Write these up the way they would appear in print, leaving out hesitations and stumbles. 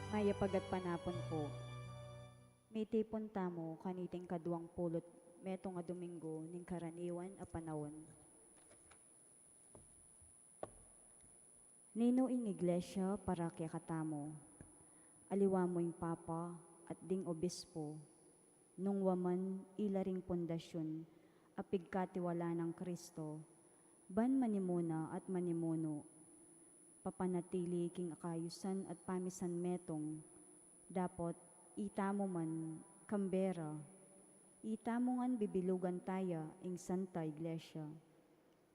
Maya pagat panapon po. May tipon tamo kaniting kaduang pulot meto nga Domingo ning karaniwan a panawon. Nino ing iglesia para kaya katamo. Aliwa mo yung papa at ding obispo. Nung waman ilaring pundasyon apig katiwala ng Kristo. Ban manimuna at manimuno. Papanatili king akayusan at pamisan metong. Dapot itamo man kambera. Itamo ngan bibilugan taya ing Santa Iglesia.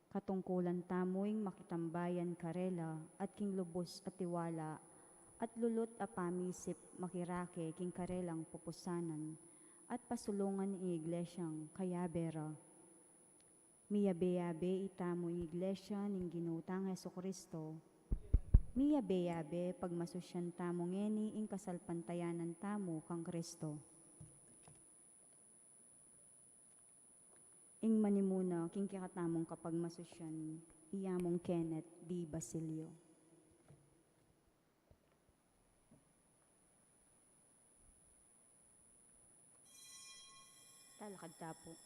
Katungkulan tamoing makitambayan karela at king lubos at tiwala at lulot a pamisip makirake king karelang pupusanan at pasulungan ing iglesyang kayabera. Miyabe-yabe itamo ing iglesia ning ginutang Hesukristo. Miyabe-yabe pagmasusyan tamo ngeni ing kasalpantayanan tamo kang Kristo. Ing manimuna king kikatamong kapag masusyan, iyamong Kenneth D. Basilio. Talakad tapo.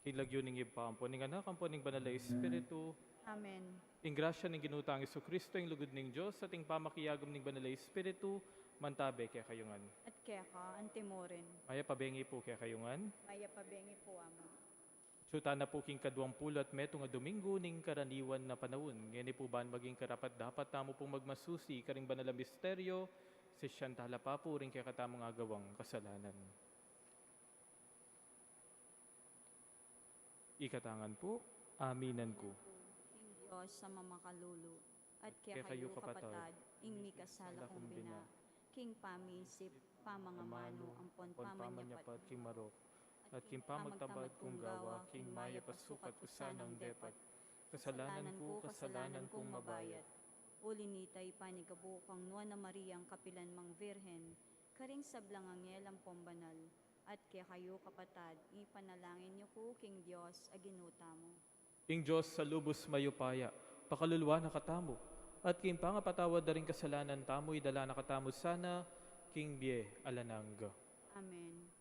Ilagyo ning ipampo, ning anak ang ning banal na Espiritu, Amen. ing grasya ning ginutang Isu Kristo, ing lugod ning Diyos, at ing pamakiyagom ning banal na Espiritu, mantabe kaya kayungan. At kaya ka, antimorin. Maya pabengi po kaya kayungan. Maya pabengi po amo. Suta na po king kaduang pulat meto nga Domingo ning karaniwan na panahon. Ngeni po ba maging karapat dapat tamo pong magmasusi karing banal na misteryo, si Shantala pa po rin kaya katamong agawang kasalanan. Ikatangan po, aminan ko. King Diyos sa mamakalulu, at kaya Kaya kayo kayo kapatad, kapatad, ing mikasala kong bina, king pamisip, pamangamano, ampon pamanyapat, king marok, at king pamagtabad kong gawa, king maya pasukat usanang depat. Kasalanan kong mabayat. Ulinitay panigabukang nuan na Mariang kapilan mang Virhen, karing sablang angel ang pombanal, at kaya kayo kapatad, ipanalangin niyo ko king Diyos aginuta mo. Ing Diyos sa lubos mayupaya, pakaluluwa na katamo, at king pangapatawad na rin kasalanan tamo, idala na katamo sana, king bie alanang. Amen.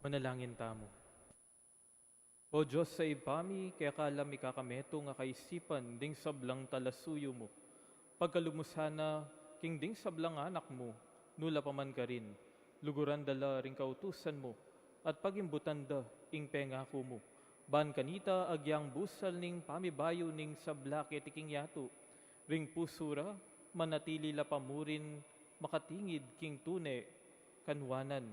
Manalangin tamo. O Diyos sa ipami, kaya kalam ikakameto nga kaisipan, ding sablang talasuyo mo. Pagkalumusana, king ding sablang anak mo, nula pa man ka rin. Luguran dala ring kautusan mo, at pagimbutan da, ing pengako mo. Ban kanita agyang busal ning pamibayo ning sabla ketiking yato. Ring pusura, manatili la pamurin, makatingid king tune, kanwanan.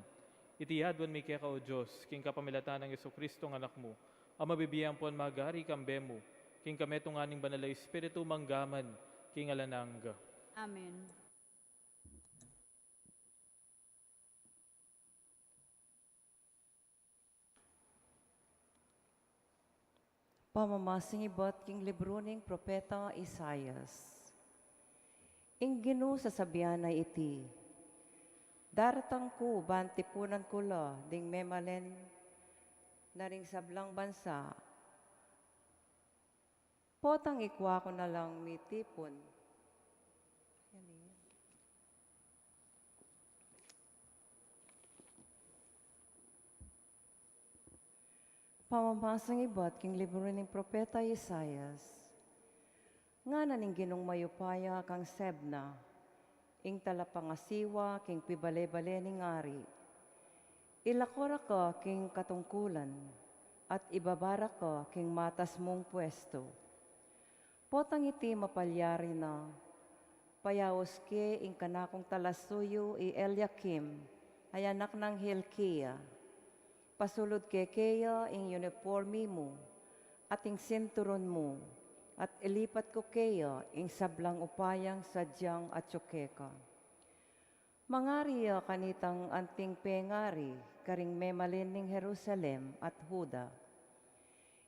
Itiyadwan mi kaya ka o Diyos, king kapamilatan ng Yesu-Kristo ng anak mo, ang mabibiyang puan magari kambemo, king kametong aning banalay Espiritu manggaman, king alanangga. Amen. Pamamasing iba't king libro ning propeta Isayas. Ing Gino sasabihan na iti, daratang ko bantipunan ko la ding memalen na ring sablang bansa. Potang ikwa ko na lang mitipon. Pamamasang iba't king libro ning propeta Isayas. Nga naning ginong mayupaya kang sebna, ing talapangasiwa king pibale-bale ning ari. Ilakora ka king katungkulan, at ibabara ka king matas mong pwesto. Potang iti mapalyari na, payawos ke ing kanakong talasuyo i Eliakim, ay anak ng Hilkiah. Pasulod kekeya ing uniforme mo, at ing sinturon mo, at ilipat ko keya ing sablang upayang sadyang at tsukeka. Mangariya kanitang anting pengari, karing memalin ning Jerusalem at Huda.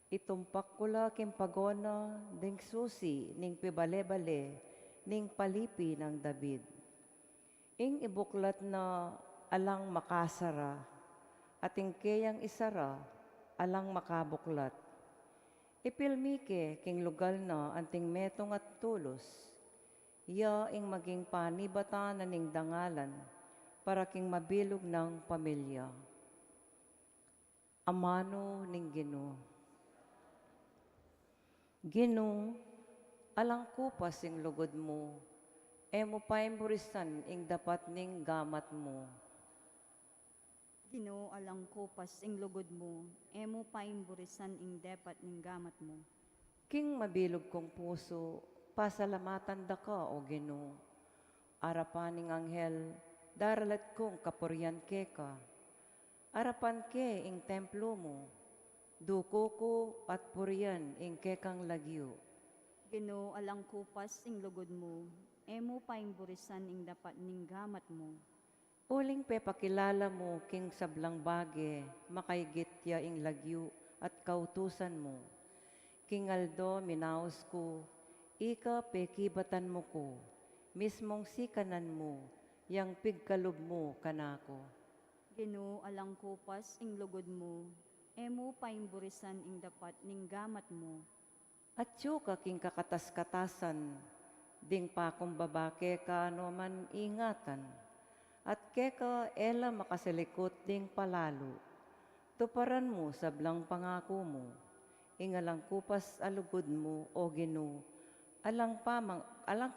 Itumpak ko la kimpagona, ding susi, ning pibale-bale, ning palipi ng David. Ing ibuklat na alang makasara, ating keyang isara, alang makabuklat. Ipilmike king lugal na anting metong at tulos, ya ing maging panibata na ning dangalan, para king mabilog ng pamilya. Amano ning Gino. Gino, alang kupas ing lugod mo, emo paimburisan ing dapat ning gamat mo. Ginoo alang kopas ing lugod mo, emo paimburisan ing depat ning gamat mo. King mabilog kong puso, pasalamatan da ka, o Gino. Arapan ning anghel, daralat kong kapuryan ke ka. Arapan ke ing templo mo, duko ko at puryan ing kekang lagyo. Ginoo alang kopas ing lugod mo, emo paimburisan ing dapat ning gamat mo. Uling pe pakilala mo king sablang bage, makaygitya ing lagyo at kautusan mo. King Aldo minaos ko, ika pe kibatan mo ko, mismong sikanan mo, yang pigkalob mo kanako. Ginoo alang kopas ing lugod mo, emo paimburisan ing dapat ning gamat mo. At ka king kakatas-katasan, ding pakong babake ka no man ingatan. At keka ela makasalikot ding palalo. Tuparan mo sablang pangako mo. Ingalang kupas alugod mo, o Gino, alang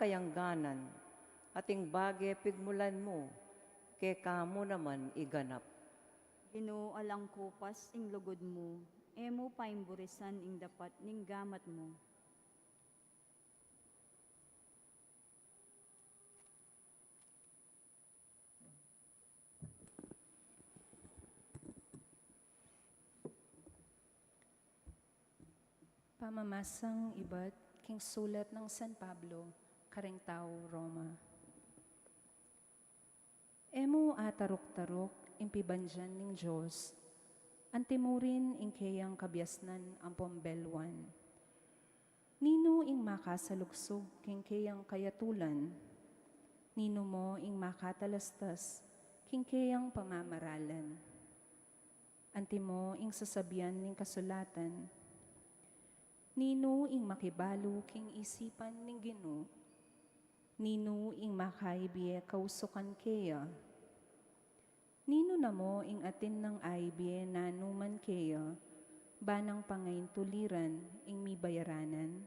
kayang ganan, ating bage pigmulan mo, keka mo naman iganap. Ginoo alang kopas ing lugod mo, emo paimburisan ing dapat ning gamat mo. Pamamasang iba't king sulat ng San Pablo, karing tao Roma. Emo atarok-tarok impibandyan ning Diyos, antimurin ing kayang kabyasnan ang pombelwan. Nino ing makasalugsog king kayang kayatulan, nino mo ing makatalastas king kayang pamamaralan. Antimo ing sasabihan ning kasulatan, nino ing makibalo king isipan ning Ginoo, nino ing makaibiye kausukan kaya. Nino na mo ing atin ng aibye na numan kaya, banang pangain tuliran ing mi bayaranan.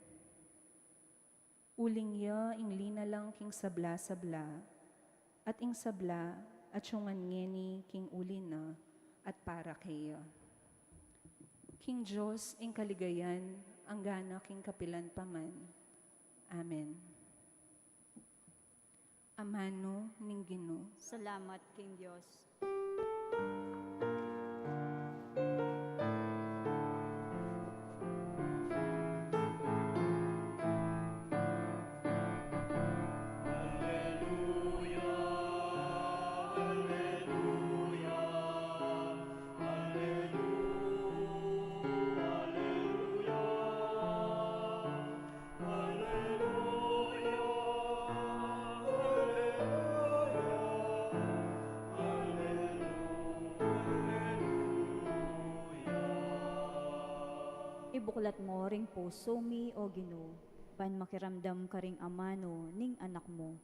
Uling ya ing lina lang king sabla-sabla, at ing sabla at syungan ngeni king ulina at para kaya. King Diyos ing kaligayan, ang gana king kapilan paman. Amen. Amano ning Ginoo. Salamat, King Diyos. Ibuklat mo ring puso mi o Ginoo, ban makiramdam ka ring amano ning anak mo.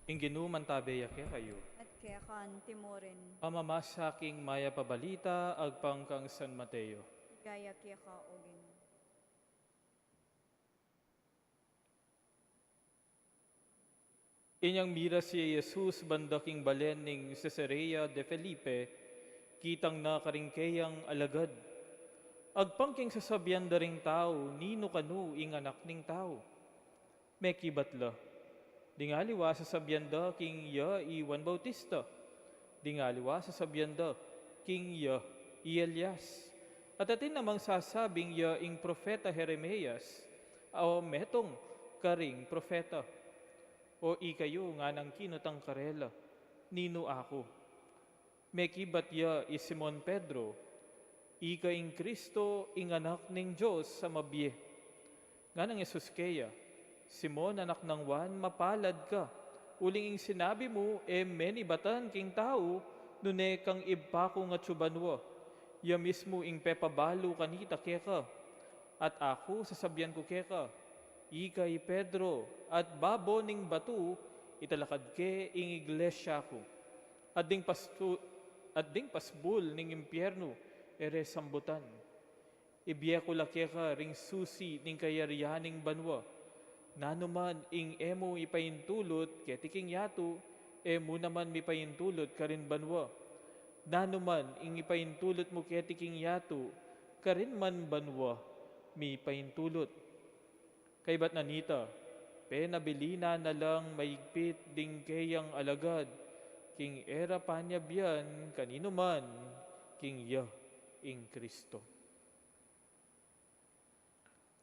Inginu mantabeya kayo. At kaya kan timorin, Amamasaking maya pabalita, agpangkang San Mateo. gaya kaya ka o Ginoo. Inyang mira si Jesus bandaking balen ning Cesarea de Felipe, kitang na karingkeyang alagad. Agpangking sasabyan daring tao, nino kanu ing anak ning tao. Mekibatla, dingaliwa sasabyan da king ya Juan Bautista. Dingaliwa sasabyan da king ya Elias. At atin namang sasabing ya ing propeta Jeremias, o metong karing propeta. O ikayo nga ng kinutang karela, nino ako. Mekibat ya is Simon Pedro, ika ing Kristo ing anak ning Diyos sa mabye. Nga ng Jesus kaya, Simon anak ng Juan, mapalad ka. Uling ing sinabi mo, meni batan king tao, nune kang ibpako nga tsubanwa. Ya mismo ing pepabalo kanita keka. At ako sasabyan ko keka, ikay Pedro, at babo ning batu, italakad ke ing iglesia ko. At ding pasbul ning impyerno, ere sambutan. Ibiye ko laki ka ring susi ning kayarianing banwa. Nanuman ing emo ipayintulot, ketiking yato, emo naman mipayintulot karin banwa. Nanuman ing ipayintulot mo ketiking yato, karin man banwa, mipayintulot. Kay ba't nanita, penabilina na lang maigpit ding kayang alagad, king era panyabyan, kanino man, king ya ing Kristo.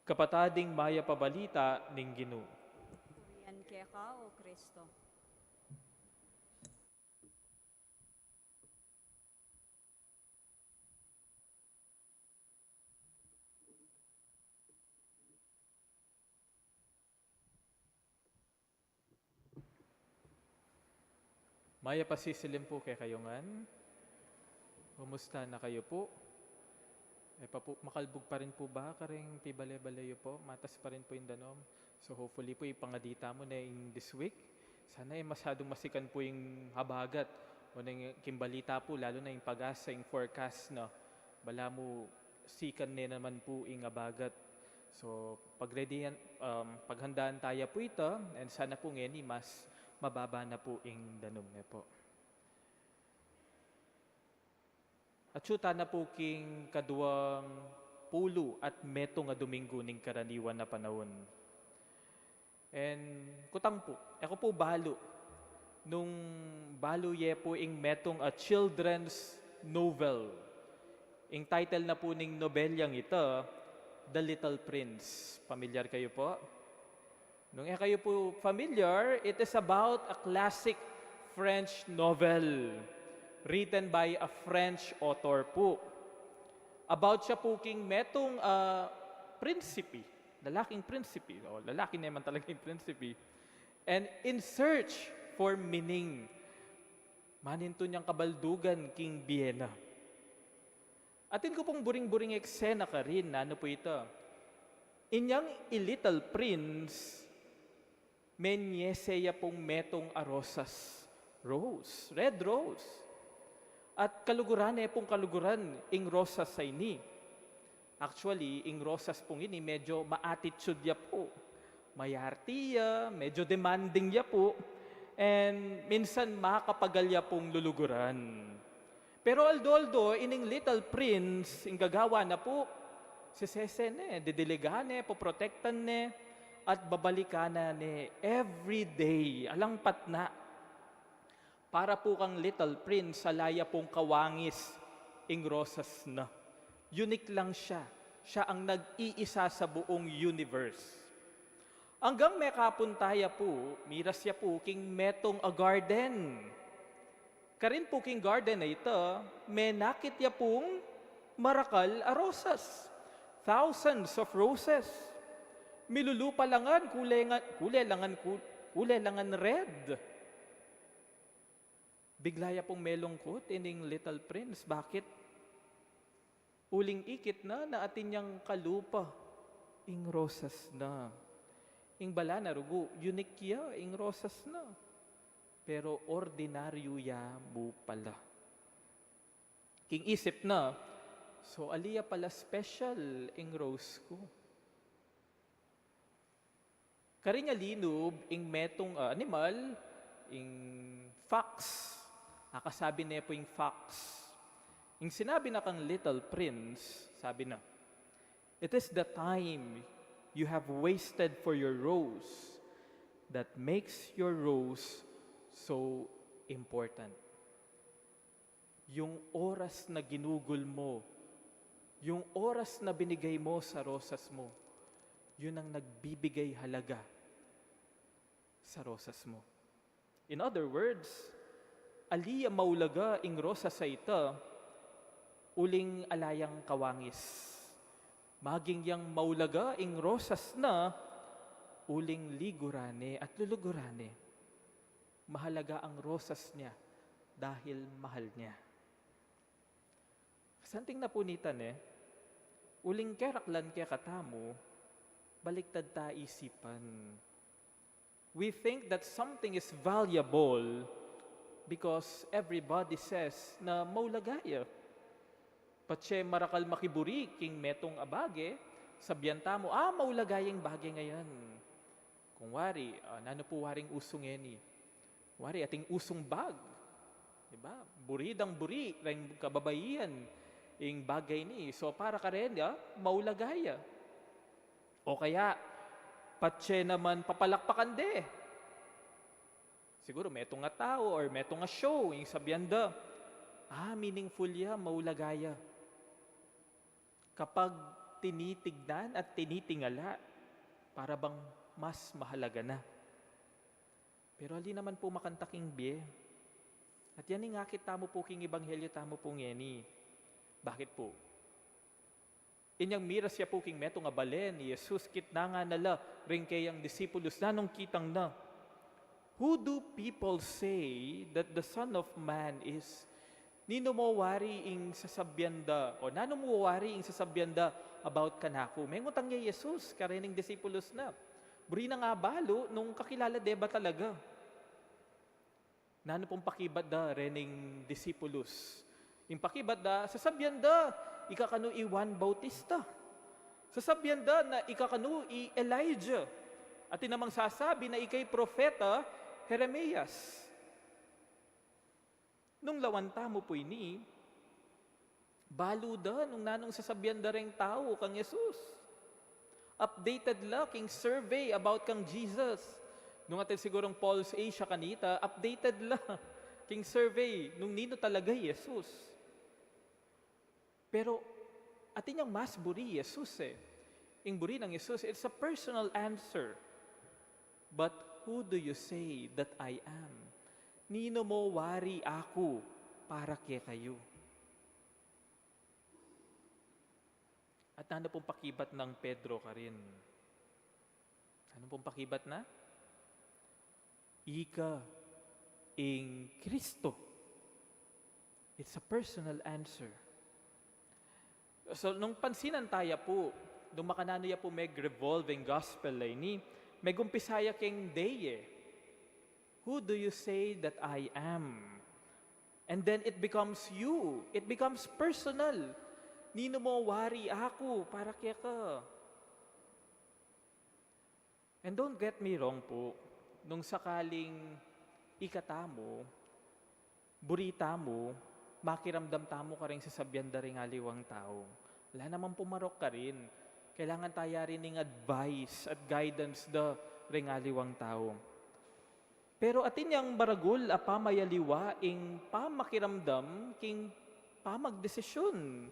Kapatading maya pabalita ning Ginoo. Purihan kaya ka o Kristo. Maya pasisilim po kay kayongan. Kumusta na kayo po? Makalbog pa rin po ba karing pibale-balayo po? Matas pa rin po yung danom. So hopefully po ipangadita mo na in this week. Sana masyadong masikan po yung habagat o na kimbalita po, lalo na yung pag-asa, yung forecast na bala mo sikan na naman po yung habagat. So paghandaan tayo po ito, and sana po ngayon mas mababa na po yung danom niya po. At syuta na po king kaduang pulo at meto nga Domingo ning karaniwan na panahon. And kutang po, ako po balo. Nung balo ye po ing metong a children's novel. Ing title na po ning nobelyang ito, The Little Prince. Pamilyar kayo po? Nung kayo po familiar, it is about a classic French novel written by a French author po. About siya po king metong prinsipi, lalaking prinsipi, o lalaki naman talaga yung prinsipi, and in search for meaning, maninto niyang kabaldugan king Vienna. Atin ko pong buring-buring eksena ka rin, ano po ito? Inyang A Little Prince, menyeseya pong metong arosas, rose, red rose. At kaluguran pong kaluguran, ing rosas sa ini. Actually, ing rosas pong ini, medyo ma-attitude ya po. Mayartiya, medyo demanding ya po. And minsan makakapagal ya pong luluguran. Pero aldo, ining Little Prince, ing gagawa na po, si Sese didiligahan poprotektan at babalikan na every day, alangpat na. Para po kang Little Prince, salaya pong kawangis, ing rosas na. Unique lang siya. Siya ang nag-iisa sa buong universe. Hanggang may kapuntaya po, miras siya po king metong a garden. Karin po king garden na ito, may nakit ya pong marakal a rosas. Thousands of roses. Milulupa langan, kulay langan red. Biglaya pong melungkot ining Little Prince. Bakit? Uling ikit na atin niyang kalupa, ing rosas na. Ing bala na rugo, unique ya, ing rosas na. Pero ordinaryo ya mo pala. King isip na, so aliya pala special ing rose ko. Karinya linub, ing metong animal, ing fox. Nakasabi na po yung fox. Yung sinabi na kang Little Prince, sabi na, "It is the time you have wasted for your rose that makes your rose so important." Yung oras na ginugol mo, yung oras na binigay mo sa rosas mo, yun ang nagbibigay halaga sa rosas mo. In other words, aliya maulaga ing rosas sa ita, uling alayang kawangis. Maging yang maulaga ing rosas na, uling ligurane at lulugurane. Mahalaga ang rosas niya dahil mahal niya. Kasanting na punitan uling keraklan kaya katamo, baliktad ta isipan. We think that something is valuable because everybody says na maulagaya. Patse marakal makiburi king metong abage, sabianta mo, maulagayang bagay ngayon. Kung wari, nano po waring usong eni. Wari, ating usong bag. Diba? Buridang buri, ring kababayan, ing bagay ni. So para ka rin, maulagaya. O kaya, patse naman papalakpakan siguro metong nga tao or metong nga show, yung sabianda, meaningful ya, maulagaya. Kapag tinitignan at tinitingala, para bang mas mahalaga na. Pero ali naman po makantaking biye. At yan nga kita mo po king ebanghelyo tamo po ngeni. Bakit po? Inyang miras siya po king meto nga balen ni Jesus kit na nga nala ring kayang disipulos nanong kitang na. Who do people say that the Son of Man is? Nino mo wari ing sasabyanda o nano mo wari ing sasabyanda about kanako? May ngutang niya Jesus karening disipulos na. Buri na nga balo nung kakilala ba talaga? Nano pong pakibat da rening disipulos? Yung pakibat da, sasabyanda, ikakano i Juan Bautista. Sasabyanda na ikakano i Elijah. At tinamang sasabi na ikay propeta, Jeremias. Nung lawanta mo po ini, baluda nung nanong sasabyan da ring tao kang Jesus. Updated la king survey about kang Jesus. Nung atin sigurong Paul's Asia kanita, updated la king survey nung nino talaga Jesus. Pero atin yung mas buri Jesus Ing buri ng Jesus, it's a personal answer. But who do you say that I am? Nino mo wari ako para kaya kayo. At ano pong pakibat ng Pedro ka rin? Ano pong pakibat na? Ika ing Kristo. It's a personal answer. So, nung pansinan tayo po, nung makananoya po revolving gospel ni, may gumpisaya king day Who do you say that I am? And then it becomes you. It becomes personal. Nino mo wari ako para kaya ka. And don't get me wrong po, nung sakaling ikata mo, burita mo, makiramdam tamo ka rin sa sabyan da rin aliwang tao. Wala naman pumarok ka rin. Kailangan tayo rin ng advice at guidance da rin aliwang tao. Pero atin yang baragul a pamayaliwa ing pamakiramdam king pamagdesisyon.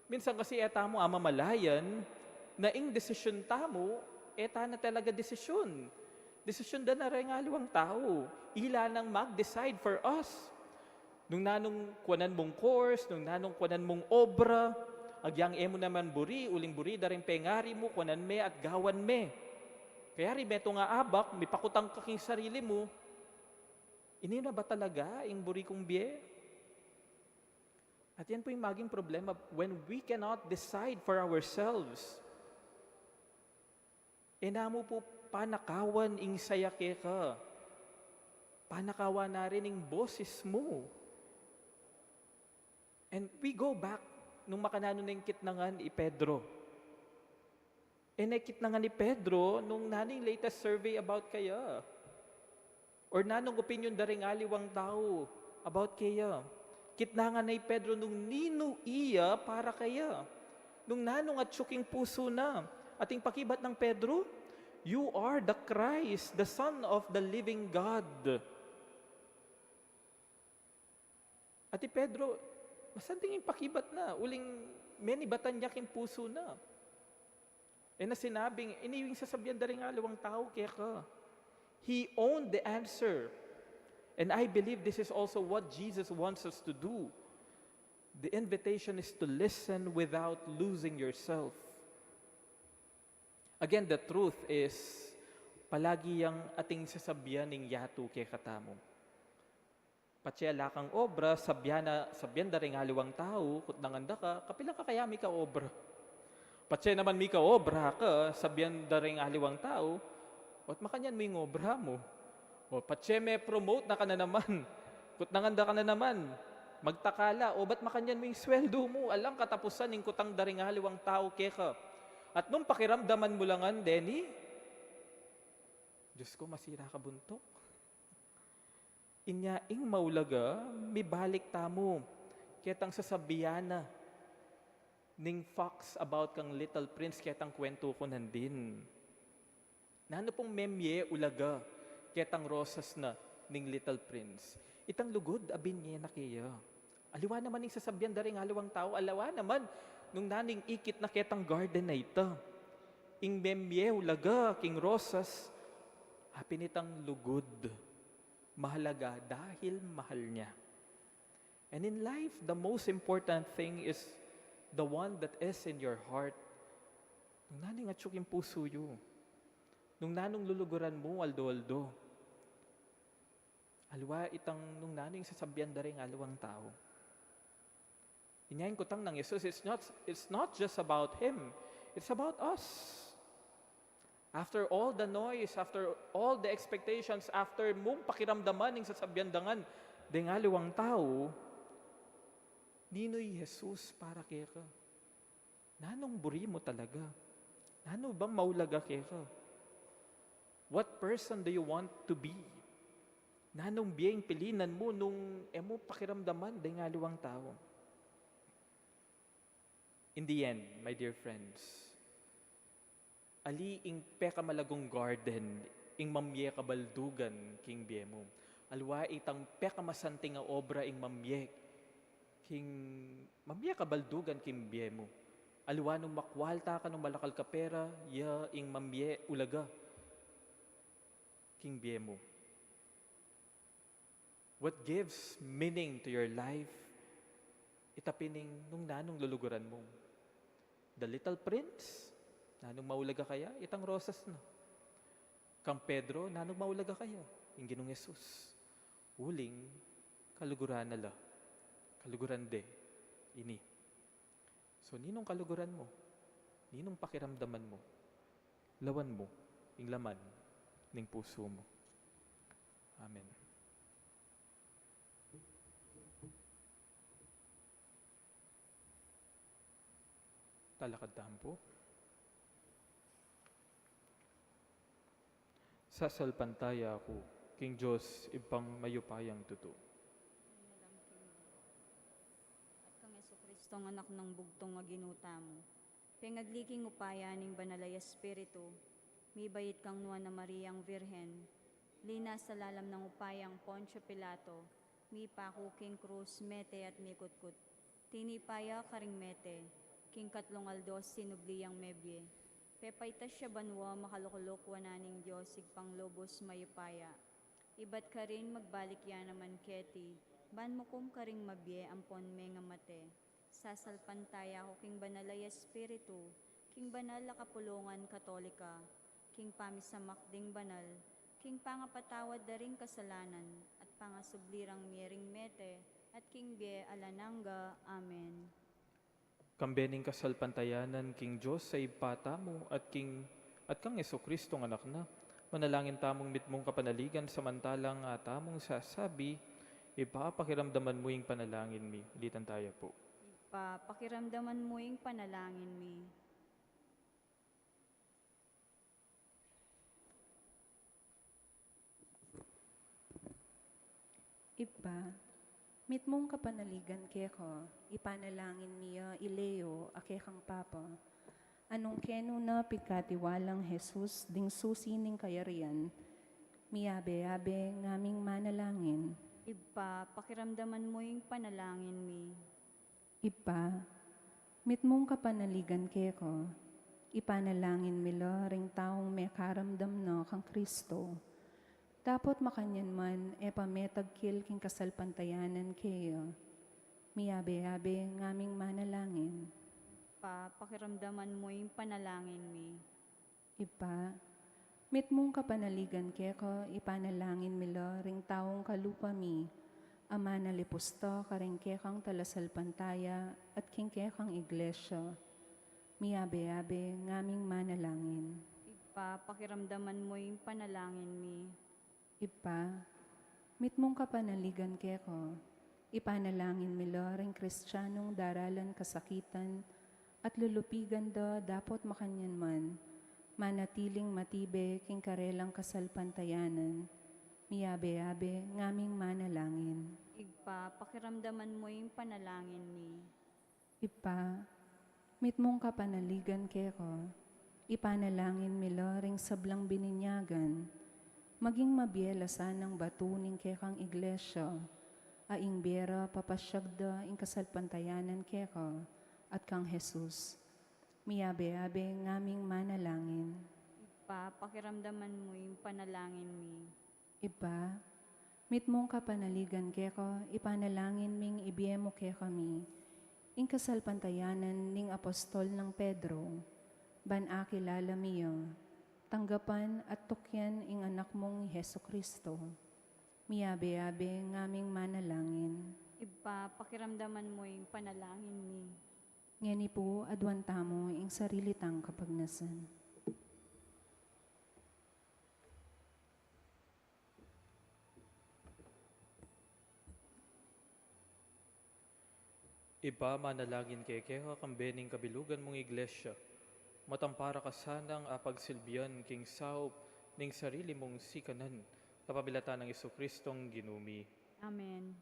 Minsan kasi eta mo amamalayan na ing desisyon tamo eta na talaga desisyon. Desisyon da na rin aliwang tao. Ila nang mag-decide for us. Nung nanong kuwanan mong course, nung nanong kuwanan mong obra, agyang emo naman buri, uling buri, daring pengari mo, kuwanan me at gawan me. Kaya rin meto nga abak, may pakutang kaking sarili mo, ini na ba talaga yung buri kong biye? At yan po yung maging problema when we cannot decide for ourselves. E namo po panakawan ing sayake ka. Panakawan na rin ing boses mo. And we go back nung makanano na yung kitnangan ni Pedro. E nakitnangan ni Pedro nung naning latest survey about kaya. Or nanong opinion daring aliwang tao about kaya. Kitnangan ni Pedro nung nino iya para kaya. Nung nanong at syuking puso na. Ating pakibat ng Pedro, you are the Christ, the Son of the living God. Ati Pedro, masanding yung pakibat na, uling many batan niya king puso na. E na sinabing, iniwing sasabihan da rin alawang tao kaya ka. He owned the answer. And I believe this is also what Jesus wants us to do. The invitation is to listen without losing yourself. Again, the truth is, palagi yang ating sasabihan ng yato kaya katamo. Patsya lakang obra, sabyan da rin aliwang tao, kut nanganda ka, kapilang kakayami ka obra. Patsya naman mi ka obra ka, sabyan da rin aliwang tao, at makanyan mo yung obra mo. O patsya may promote na ka na naman, kut nanganda ka na naman, magtakala, o ba't makanyan mo yung sweldo mo, alang katapusan ng kutang da rin aliwang tao keka. At nung pakiramdaman mo langan, Denny, Diyos ko, masira ka buntok. Inya ing maulaga, may balik tamo. Ketang sasabiana ning fox about kang Little Prince, ketang kwento ko nandin. Nano pong memye ulaga, ketang rosas na ning Little Prince. Itang lugod, abin niya na kaya. Aliwa naman ning sasabihan daring alawang tao, alawa naman nung naning ikit na ketang garden na ito. Ing memye ulaga, king rosas, hapinitang lugod. Mahalaga dahil mahal niya. And in life, the most important thing is the one that is in your heart. Nung naning atsuk yung puso yu. Nung nanong luluguran mo, aldo-aldo. Alwa itang nung naning sasabihan da rin alawang tao. Inyayin ko tang ng Jesus, it's not just about Him. It's about us. After all the noise, after all the expectations, after mong pakiramdaman ng sasabyandangan, ding aliwang tao, ninoy Jesus para kaya ka. Nanong buri mo talaga? Nano bang maulaga kaya ka? What person do you want to be? Nanong biyeng pilinan mo nung mo pakiramdaman ding aliwang tao? In the end, my dear friends, ali ing peka malagong garden, ing mamye kabaldugan king biemo. Alwa itang peka masanting nga obra ing mamye king mamye kabaldugan king biemo. Aliwanong makwalta ka ng malakal ka pera, ya ing mambye ulaga. King biye mo. What gives meaning to your life, itapining nung nanong luluguran mo. The Little Prince, nanong maulaga kaya, itang rosas na. Kang Pedro, nanong maulaga kaya, yung Ginong Yesus. Huling, kaluguran nala. Kaluguran de, ini. So, ninong kaluguran mo? Ninong pakiramdaman mo? Lawan mo, yung laman, ning puso mo. Amen. Talakad po. Sasalpantaya ako, King Diyos, ibang mayupayang tuto. At kang Jesucristong anak ng bugtong nga ginuta mo. Pengagliking upaya ning banalay Espiritu, mi bayit kang nuwa na Mariang Virhen, lina sa lalam ng upayang Poncio Pilato, mi pako king krus mete at mikutkut. Tinipaya karing mete, king katlong aldos sinubliyang mebye. Pepaytas siya banwa makalukulok wananing Diyos igpang lobos mayupaya. Ibat ka rin magbalik yan naman keti, ban mo kum karing mabye ampon me nga mate. Sasalpantaya ko king banalay Espiritu, king banal na kapulungan katolika, king pamisamak ding banal, king pangapatawad daring kasalanan, at pangasublirang miering mete, at king bie alananga. Amen. Kambening kasalpantayanan, King Diyos, sa ipata mo at kang Jesucristong anak na, manalangin tamong mitmong kapanaligan samantalang tamong sasabi, ipapakiramdaman mo yung panalangin mi. Ulitan tayo po. Pakiramdaman mo yung panalangin mi. Iba, mitmong kapanaligan keko, ipanalangin niya ileo akekang papa. Anong keno na pigkatiwalang Jesus ding susi ning kayarian, miyabe-yabe ngaming manalangin. Pakiramdaman mo yung panalangin mi. Ipa, mitmong kapanaligan keko, ipanalangin mila ring taong may karamdam na kang Kristo. Dapat makanyan man pametagkil king kasalpantayanan kayo, miyabe-yabe ngaming manalangin. Pakiramdaman mo yung panalangin mi. Ipa, mitmong kapanaligan keko, ipanalangin mila ring taong kalupa mi, ama na lipusta karing kekang talasalpantaya at king kekang iglesia, miyabe-yabe ngaming manalangin. Pakiramdaman mo yung panalangin mi. Ipa, mitmong kapanaligan keko, ipanalangin mila ring kristyanong daralan kasakitan at lulupigan da dapat makanyan man, manatiling matibe king karelang kasalpantayanan, miyabe-yabe ngaming manalangin. Pakiramdaman mo yung panalangin mi. Ipa, mitmong kapanaligan keko, ipanalangin mila ring sablang bininyagan, maging mabielasan ng batuning kekang iglesia, aing bera papasyagda ing kasalpantayanan keko, at kang Jesus, miyabe-yabe ngaming manalangin. Pakiramdaman mo yung panalangin mi. Ipa, mitmong kapanaligan keko, ipanalangin ming ibiyemo kekami, ing kasalpantayanan ning apostol ng Pedro, ban akilala miyo, tanggapan at tukyan ing anak mong Heso Kristo, miyabe-yabe ngaming manalangin. Pakiramdaman mo yung panalangin mi. Ngani po adwan tamo ing sarilitang kapagnasan. Iba manalangin kekeha kambening kabilugan mong iglesia, matampara ka sanang apagsilbiyan king saup ning sarili mong sikanan, kapabilatan ng Jesucristong ginumi. Amen.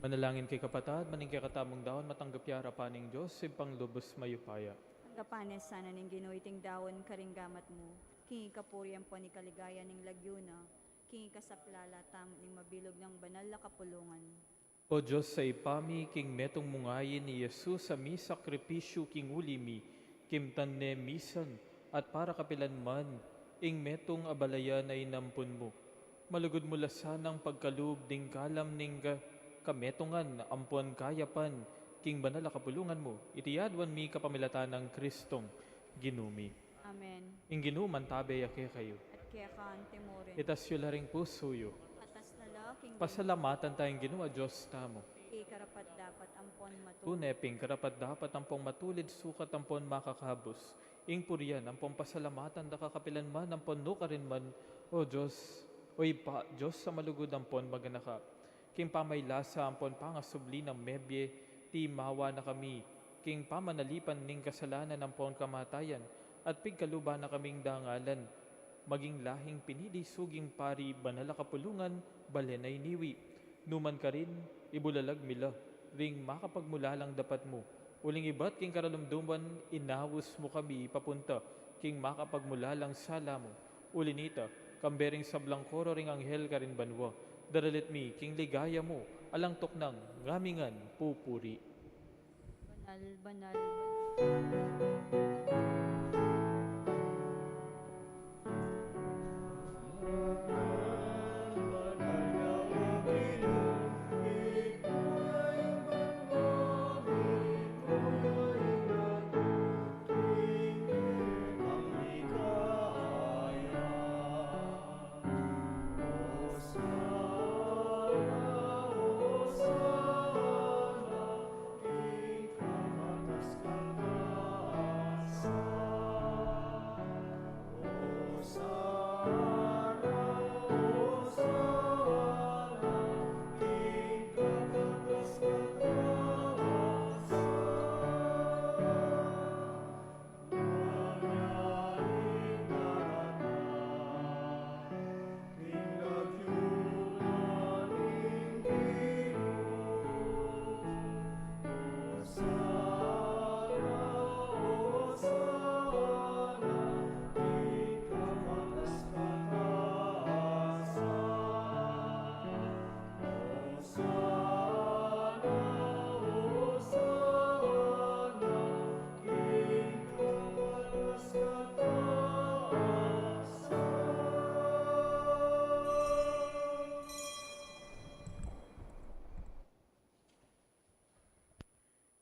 Manalangin kay kapatad, maning kay katamong daon, matanggap yara paning Diyos, simpang lubos mayupaya. Pagkapanes sana ning ginuiting dawon karinggamat mo, kingi kapurian po ni kaligaya ning lagyuna, kingi kasaplala tam ning mabilog ng banal na kapulungan. O Diyos sa ipami, king metong mungayin ni Jesus sa mi sakripisyo king ulimi, kimtan ne misan, at para kapilan man, ing metong abalayan ay nampun mo. Malugod mo lasanang pagkalub ding kalam ning kametongan, ampon kayapan, king banal na kapulungan mo, itiyadwan mi kapamilatan ng Kristong ginumi. Amen. Ing ginuman tabe yake kayo, At kaya kaan timorin. itasyo laring pusoyo, Atas na laking pasalamatan tayong ginawa Diyos tamo. ikarapat dapat ampon matuloy. Tuneping karapat dapat ampong matulid sukat ampon makakabos. Ing purian ampong pasalamatan da kakapilan man ampon no karin man. O Diyos, o ipa, Diyos sa malugod ampon maganaka. King pamaylasa ampon pangasubli ng mebye, ti mawa na kami. King pamanalipan ning kasalanan ampon kamatayan, at pigkaluba na kaming dangalan. Maging lahing pinili suging pari banala kapulungan, balenay niwi. Numan ka rin, ibulalag mila, ring makapagmula lang dapat mo. Uling iba't king karalumduman, inawos mo kami papunta, king makapagmula lang sala mo. Ulinita, kambering sablang koro ring anghel ka rin banwa. Daralit mi, king ligaya mo, alang toknang, ngamingan, pupuri. Banal, banal, banal.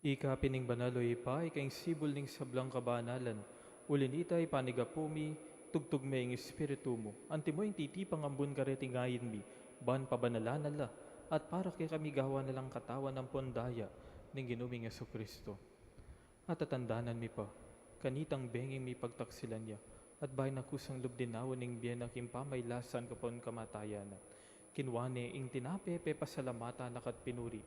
Ika pining banaloy pa, ikaing sibol ning sablang kabanalan. Ulinita panigapumi, tugtog me ing espiritu mo. Anti mo yung titipang ambon kareting ngayin mi, ban pabanalan la, at para kay kami gawa na lang katawan ng pondaya, ning ginuming Yesu Kristo. At tatandanan mi pa, kanitang benging mi pagtaksilan niya, at bay na kusang lubdinawan ning biyan na kimpamaylasan kapon kamatayan. Kinwane ing tinape, pe pasalamata nakat pinuri,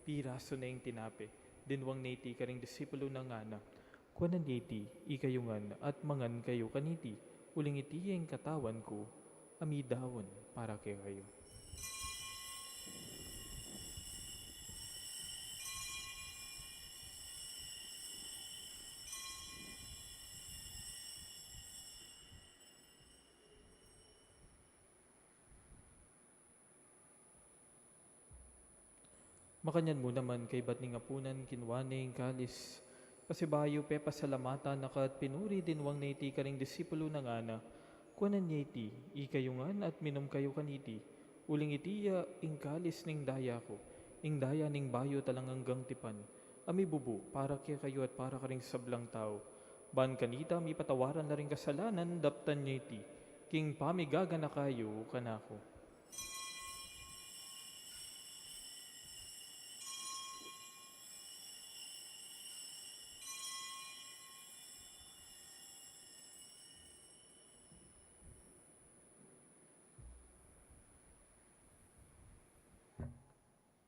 piraso na ing tinape, dinwang neti karing disipulo ng ngana, kuanan neti, ikayungan at mangan kayo kaniti, uling iti yung katawan ko, amidawon para kay kayo. Makanyan mo naman kay ba't ningapunan kinwaning kalis. Kasi bayo pe pasalamatan nakat pinuri dinwang neti karing disipulo ng ana. Kuanan niya iti, ikayungan at minom kayo kaniti. Uling itiya ing kalis ning daya ko. Ing daya ning bayo talang hanggang tipan. Ami bubu, para kaya kayo at para karing sablang tao. Ban kanita mi patawaran na ring kasalanan daptan niya iti. King pamigaga na kayo kanako.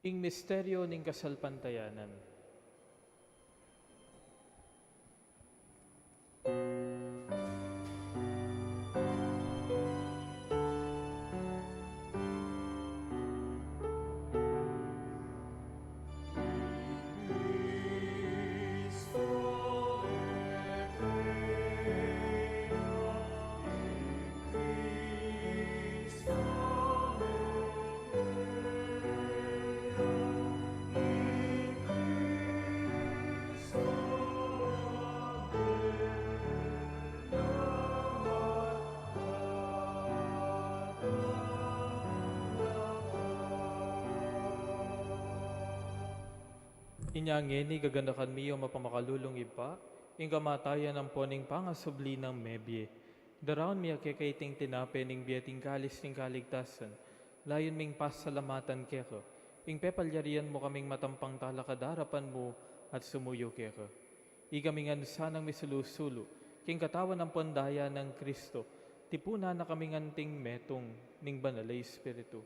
Ing misteryo ning kasalpantayanan. Inyangeni gaganakan miyo mapamakalulong ipa, ing kamatayan ng poning pangasubli ng mebye. Daraon miya kekaiting tinape ning biyating kalis ning kaligtasan, layon ming pasalamatan keko, ing pepalyarian mo kaming matampang talakadarapan mo at sumuyo keko. Igamingan sanang misulusulo, king katawan ng pondaya ng Kristo, tipuna na kaming anting metong ning banalay Espiritu.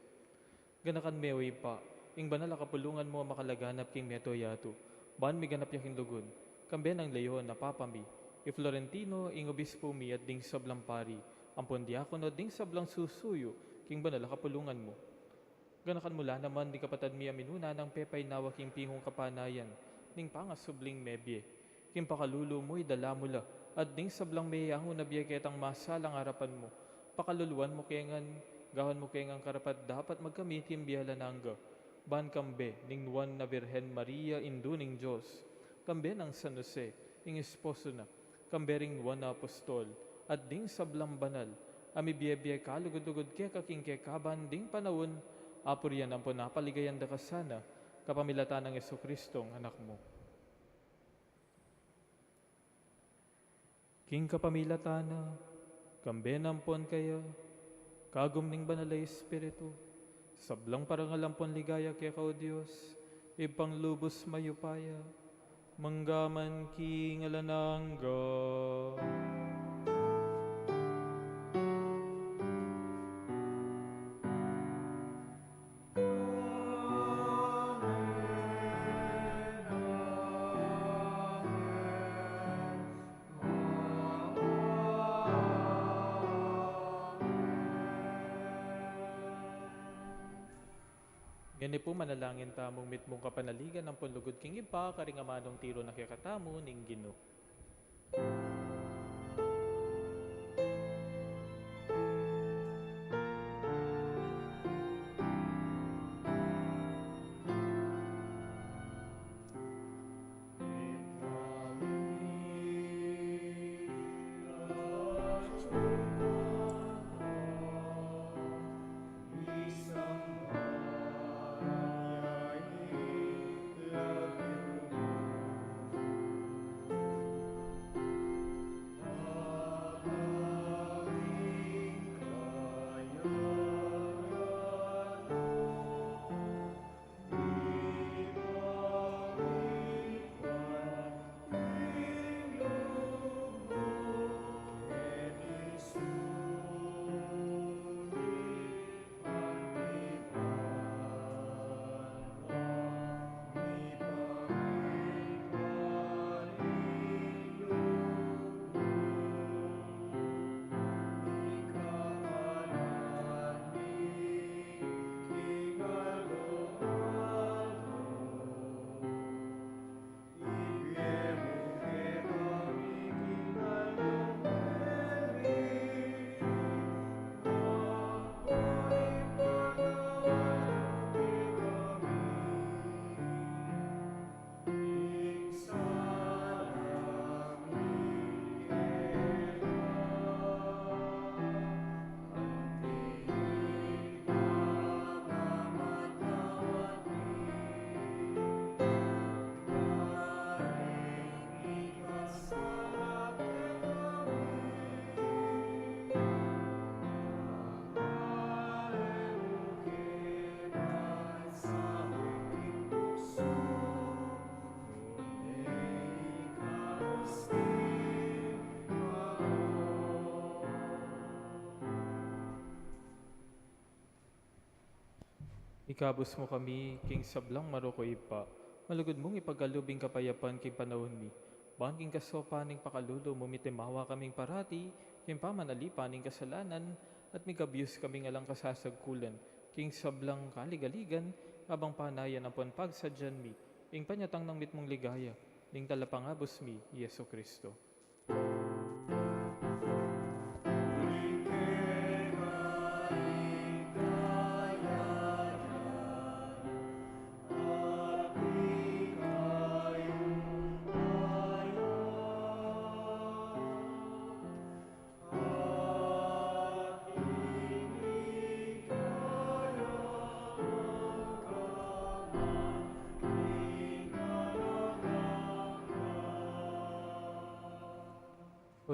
Ganakan meoy pa, ing banal kapulungan mo makalaganap king meto yato, ban mi ganap yaking lugon, kamben ang leyon na papami, Florentino ing obispo mi at ding sablang pari, ang pondiakono ding sablang susuyo, king banal kapulungan mo. Ganakan mula naman di kapatad mi aminuna ng pepay nawa king pingong kapanayan, ning pangasubling mebye, king pakalulo mo'y dala mula, at ding sablang mayahon na biyaketang masalang harapan mo, pakaluluan mo kengan, gawan mo kengang karapat dapat magkamit yung bihala nangga, ban kambe ning Juan na Birhen Maria indu ning Diyos, kambe ng San Jose, ing esposo na, kambe ring Juan na Apostol, at ding sablang banal, ami biyebye kalugod-ugod ke kaking kekaban ding panawon, apurian ang po napaligayan da kasana, kapamilatan ng Yesu-Kristong anak mo. King kapamilatana, kambe nampon kayo, kagum ning banalay Espiritu, sablang parangalampon ligaya kaya kao Diyos, ipang lubos mayupaya, manggaman king alanangga. Gani po manalangin tamong mitmong kapanaligan ng punlugod king ipa, karingamanong tiro na kikatamo ning Ginoo. Ikabos mo kami, king sablang marukoy pa, malugod mong ipagalubing kapayapan king panahon mi. Ban king kasopa ning pakalulo mo mitimawa kaming parati, king pamanalipan ning kasalanan, at migabiyos kaming alang kasasagkulan, king sablang kaligaligan, abang panayan ang pagsadyan mi, ing panyatang ng mitmong ligaya, ning talapangabos mi, Yesu Kristo.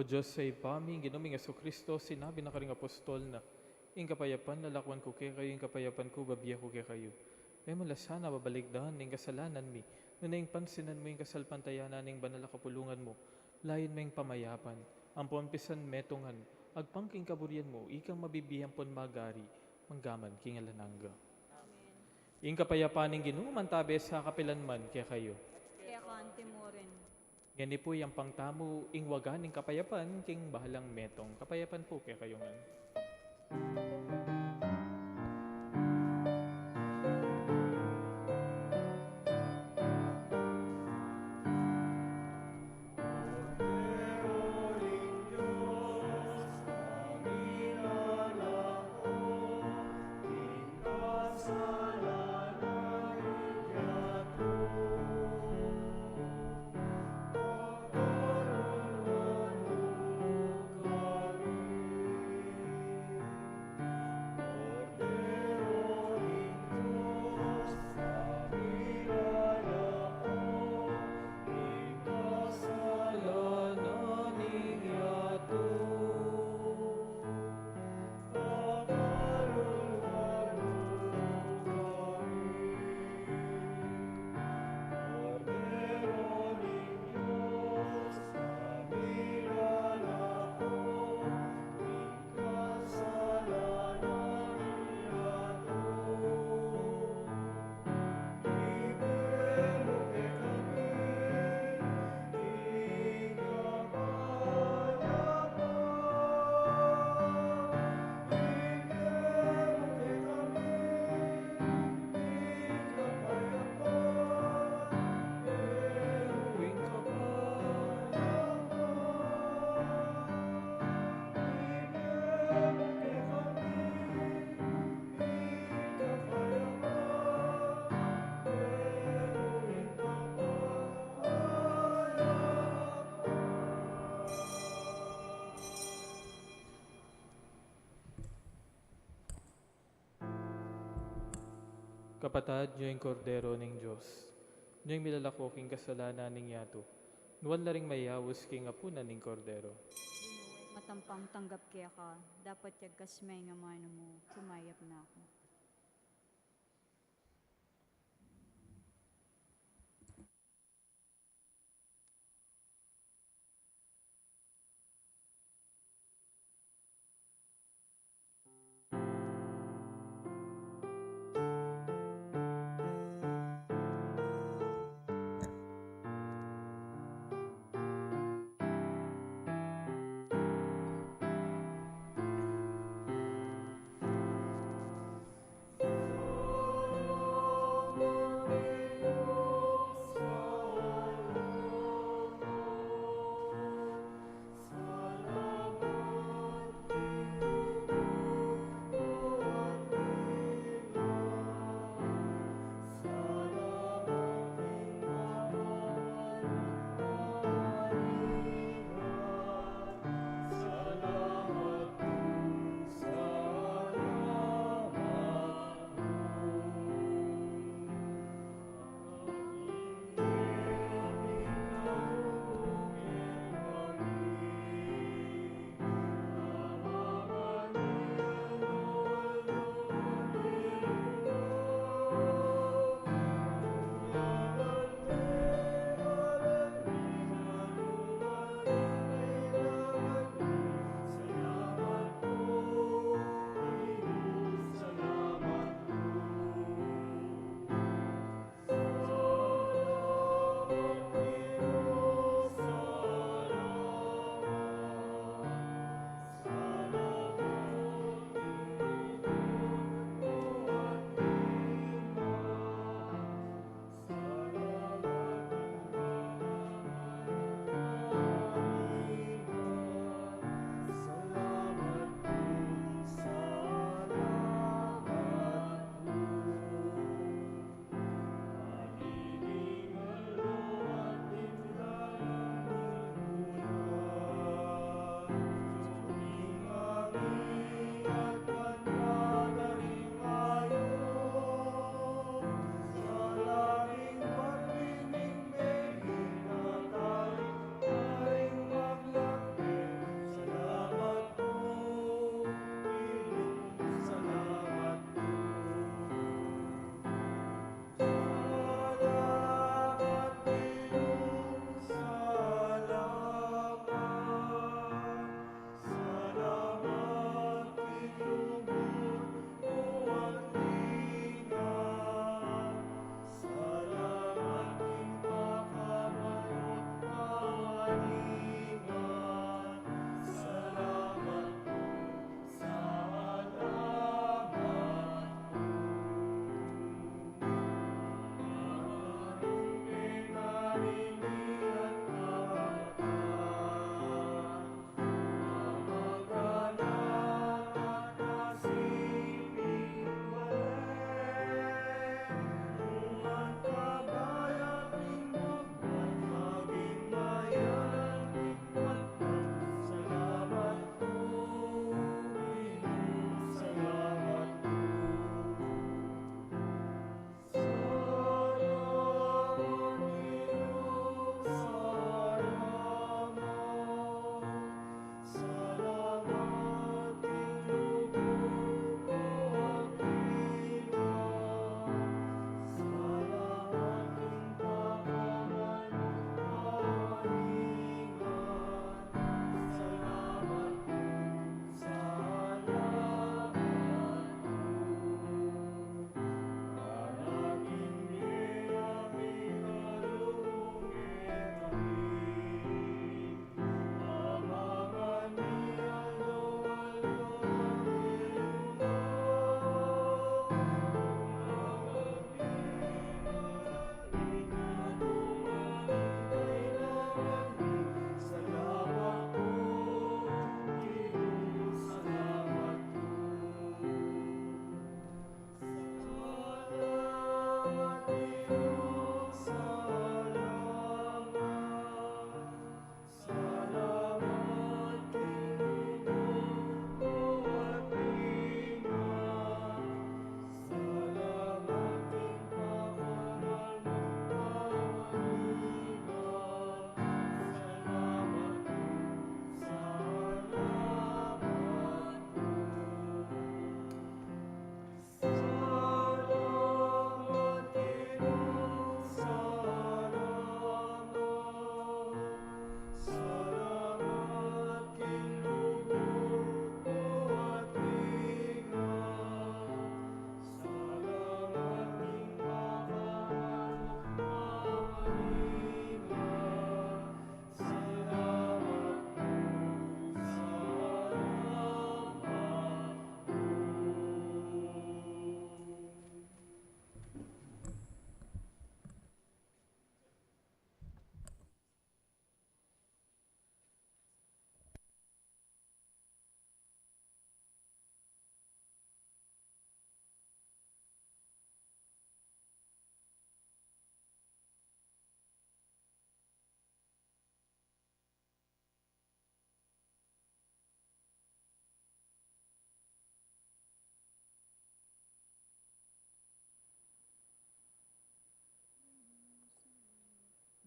O Diyos sa ipaming, ginuming Aso Kristo, sinabi na karing apostol na, ing kapayapan, lalakwan ko kay kayo, ing kapayapan ko, babiya ko kay kayo. May mula sana babaligdahan ning kasalanan mi, nunaing pansinan mo ing kasalpantayanan ning banal na kapulungan mo, layon mo ing pamayapan, ang pampisan metongan, agpangking kaburian mo, ikang mabibihan pon magari, manggaman king alanangga. Ing kapayapan ning ginuman tabi sa kapilanman kay kayo. Kaya kanti mo rin. Gani po yung pangtamo ing wagan ing kapayapan king bahalang metong. Kapayapan po kay kayo nga. Kapatad, nyo yung kordero ng Diyos. Nyo yung milalako king kasalanan ng yato. Nuwan na rin mayawos king apunan ng kordero. Matampang tanggap kaya ka, dapat yagkas may nga mano mo, sumayap na ako.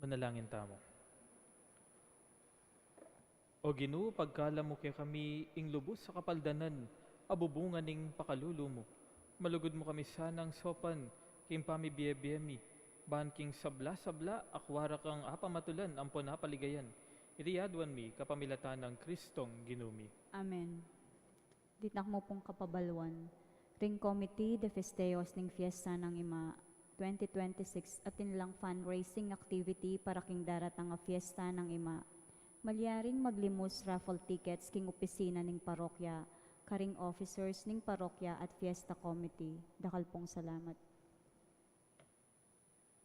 Manalangin tamo. O Ginoo, pagkala mo kay kami ing lubos sa kapaldanan, abubungan ning pakalulo mo. Malugod mo kami sanang sopan, king pamibiyebiyemi, ban king sabla-sabla, akwara kang apamatulan, ampon napaligayan. Iriyadwan mi, kapamilatan ng Kristong ginumi. Amen. Dinak mo pong kapabalwan, ring Committee de Festejos ning Fiesta ng Ima 2026 at nilang fundraising activity para king daratang nga fiesta ng Ima. Malyaring maglimos raffle tickets king opisina ning parokya, karing officers ning parokya at fiesta committee. Dakal pong salamat.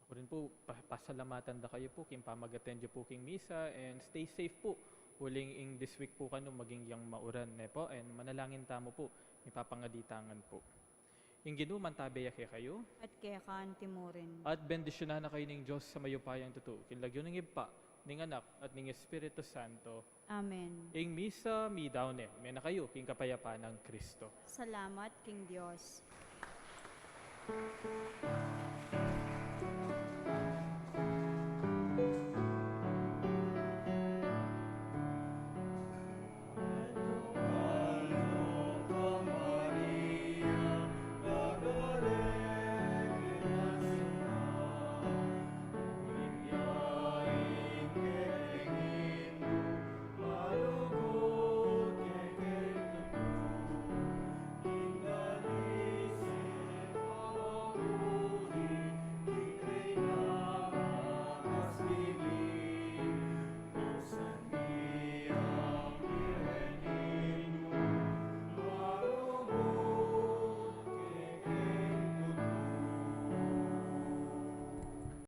Ako rin po, pasalamatan da kayo po, king pamag-attend po king misa, and stay safe po. Huling ing this week po kano maging yang mauran ne po, and manalangin tamo po, ipapangaditangan po. Ing ginuman tabeya kay kayo, At kaya kaan timurin. at bendisyonan na kayo ng Diyos sa mayupayang totoo. Kinlagyo ng ipa, ning anak, at ning Espiritu Santo. Amen. Ing misa, mi dawne, may na kayo, king kapayapaan ng Kristo. Salamat, King Diyos.